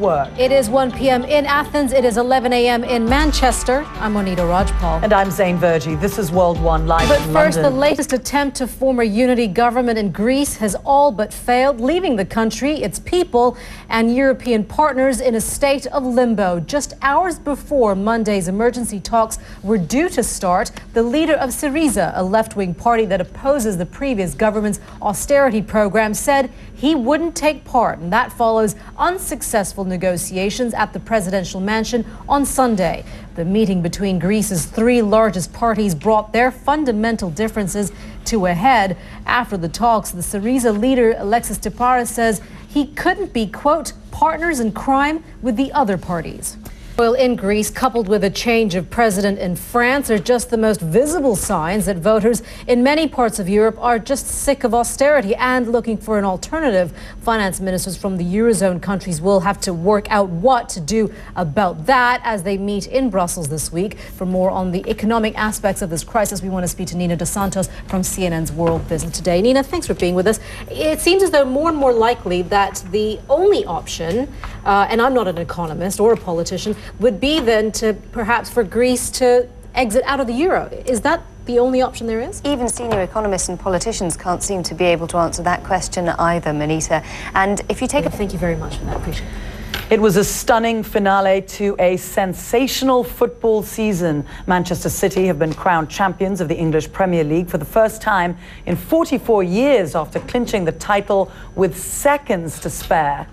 Work. It is 1 p.m. in Athens. It is 11 a.m. in Manchester. I'm Monita Rajpal. And I'm Zain Verjee. This is World One Live But in first, London. the latest attempt to form a unity government in Greece has all but failed, leaving the country, its people, and European partners in a state of limbo. Just hours before Monday's emergency talks were due to start, the leader of Syria, a left-wing party that opposes the previous government's austerity program, said he wouldn't take part, and that follows unsuccessful negotiations at the presidential mansion on Sunday. The meeting between Greece's three largest parties brought their fundamental differences to a head. After the talks, the Syriza leader Alexis Tsipras says he couldn't be, quote, partners in crime with the other parties. Oil in Greece, coupled with a change of president in France, are just the most visible signs that voters in many parts of Europe are just sick of austerity and looking for an alternative. Finance ministers from the Eurozone countries will have to work out what to do about that as they meet in Brussels this week. For more on the economic aspects of this crisis, we want to speak to Nina Dos Santos from CNN's World Business Today. Nina, thanks for being with us. It seems as though more and more likely that the only option, and I'm not an economist or a politician, would be then to perhaps for Greece to exit out of the euro. Is that the only option there is? Even senior economists and politicians can't seem to be able to answer that question either, Monita. And if you take Thank you very much for that. Appreciate it. It was a stunning finale to a sensational football season. Manchester City have been crowned champions of the English Premier League for the first time in 44 years after clinching the title with seconds to spare.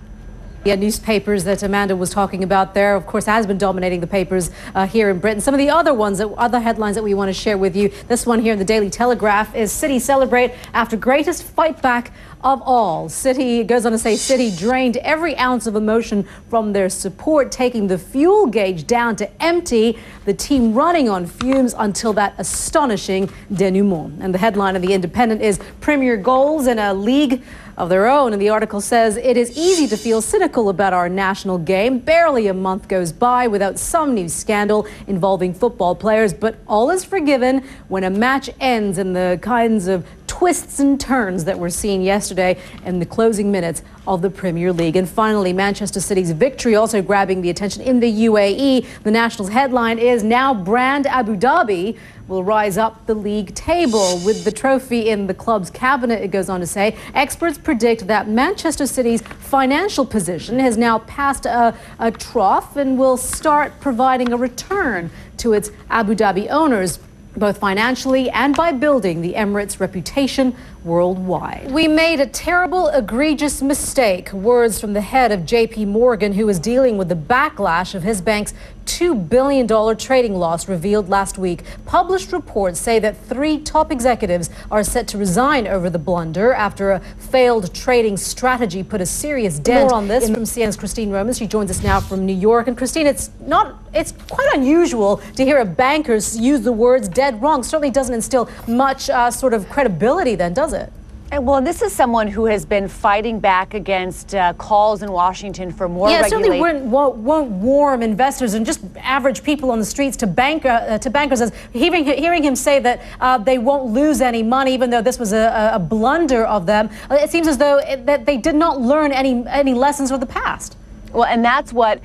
Yeah, newspapers that Amanda was talking about there, of course, has been dominating the papers here in Britain. Some of the other headlines that we want to share with you. This one here in the Daily Telegraph is City celebrate after greatest fight back of all. City goes on to say City drained every ounce of emotion from their support, taking the fuel gauge down to empty, the team running on fumes until that astonishing denouement. And the headline of The Independent is Premier goals in a league of their own, and the article says it is easy to feel cynical about our national game. Barely a month goes by without some new scandal involving football players, but all is forgiven when a match ends in the kinds of twists and turns that were seen yesterday in the closing minutes of the Premier League. And finally, Manchester City's victory also grabbing the attention in the UAE. The National's headline is now brand Abu Dhabi will rise up the league table. With the trophy in the club's cabinet, it goes on to say, experts predict that Manchester City's financial position has now passed a trough and will start providing a return to its Abu Dhabi owners, both financially and by building the Emirates' reputation worldwide. We made a terrible, egregious mistake. Words from the head of JP Morgan, who is dealing with the backlash of his bank's $2 billion trading loss revealed last week. Published reports say that 3 top executives are set to resign over the blunder after a failed trading strategy put a serious dent. More on this from CNN's Christine Romans. She joins us now from New York. And Christine, it's quite unusual to hear a banker use the words dead wrong. Certainly doesn't instill much sort of credibility then, does it? Well, this is someone who has been fighting back against calls in Washington for more regulation. regulation. Yeah, certainly won't warm investors and just average people on the streets to bankers. As hearing him say that they won't lose any money, even though this was a blunder of them, it seems as though that they did not learn any lessons from the past. Well, and that's what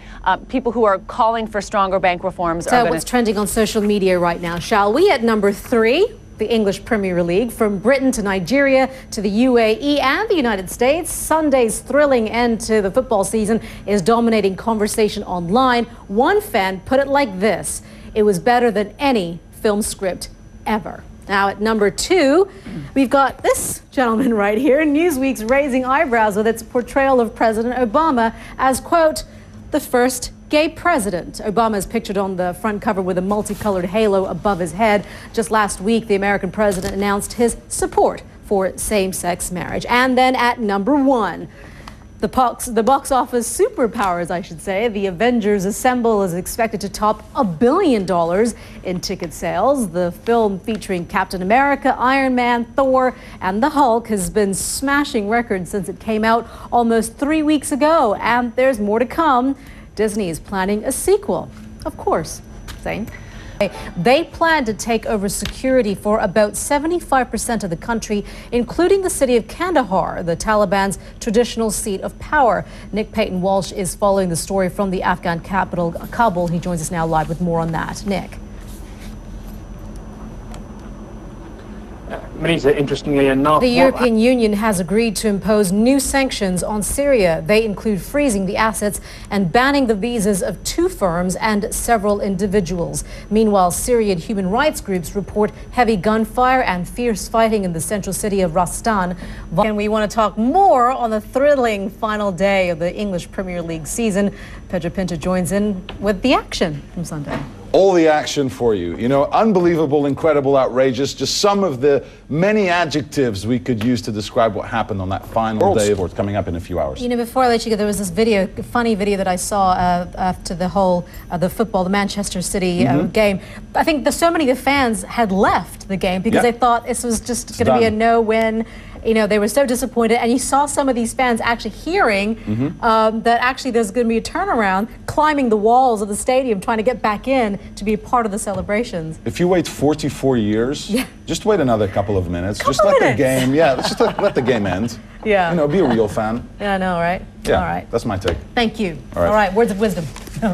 people who are calling for stronger bank reforms are going to... what's trending on social media right now, shall we? At number 3, the English Premier League. From Britain to Nigeria to the UAE and the United States, Sunday's thrilling end to the football season is dominating conversation online. One fan put it like this: it was better than any film script ever. Now at number 2, we've got this gentleman right here. Newsweek's raising eyebrows with its portrayal of President Obama as, quote, the first gay president. Obama is pictured on the front cover with a multicolored halo above his head. Just last week, the American president announced his support for same-sex marriage. And then at number 1, the box office superpowers, I should say. The Avengers Assemble is expected to top $1 billion in ticket sales. The film featuring Captain America, Iron Man, Thor, and the Hulk has been smashing records since it came out almost 3 weeks ago. And there's more to come. Disney is planning a sequel, of course. Zain? They plan to take over security for about 75% of the country, including the city of Kandahar, the Taliban's traditional seat of power. Nick Payton-Walsh is following the story from the Afghan capital, Kabul. He joins us now live with more on that. Nick. Monita, interestingly enough, the European Union has agreed to impose new sanctions on Syria. They include freezing the assets and banning the visas of 2 firms and several individuals. Meanwhile, Syrian human rights groups report heavy gunfire and fierce fighting in the central city of Rastan. And we want to talk more on the thrilling final day of the English Premier League season. Pedro Pinto joins in with the action from Sunday. All the action for you. You know, unbelievable, incredible, outrageous, just some of the many adjectives we could use to describe what happened on that final day of coming up in a few hours. You know, before I let you go, there was this video, funny video that I saw after the whole, the Manchester City game. I think so many of the fans had left the game because they thought this was just going to be a no-win. You know, they were so disappointed, and you saw some of these fans actually hearing that actually there's going to be a turnaround, climbing the walls of the stadium, trying to get back in to be a part of the celebrations. If you wait 44 years, just wait another couple of minutes. Just let the game, just let the game end. Yeah. You know, be a real fan. Yeah, I know, right? Yeah, all right. That's my take. Thank you. All right, words of wisdom.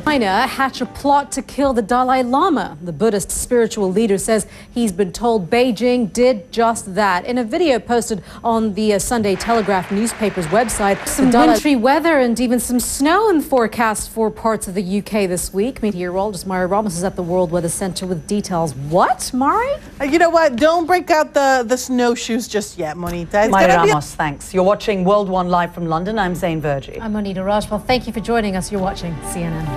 China hatch a plot to kill the Dalai Lama. The Buddhist spiritual leader says he's been told Beijing did just that. In a video posted on the Sunday Telegraph newspaper's website, some wintry weather and even some snow in the forecast for parts of the UK this week. Meteorologist Mari Ramos is at the World Weather Centre with details. What, Mari? You know what? Don't break out the snowshoes just yet, Monita. Mari Ramos, thanks. You're watching World One live from London. I'm Zain Verjee. I'm Monita Rajpal. Thank you for joining us. You're watching CNN.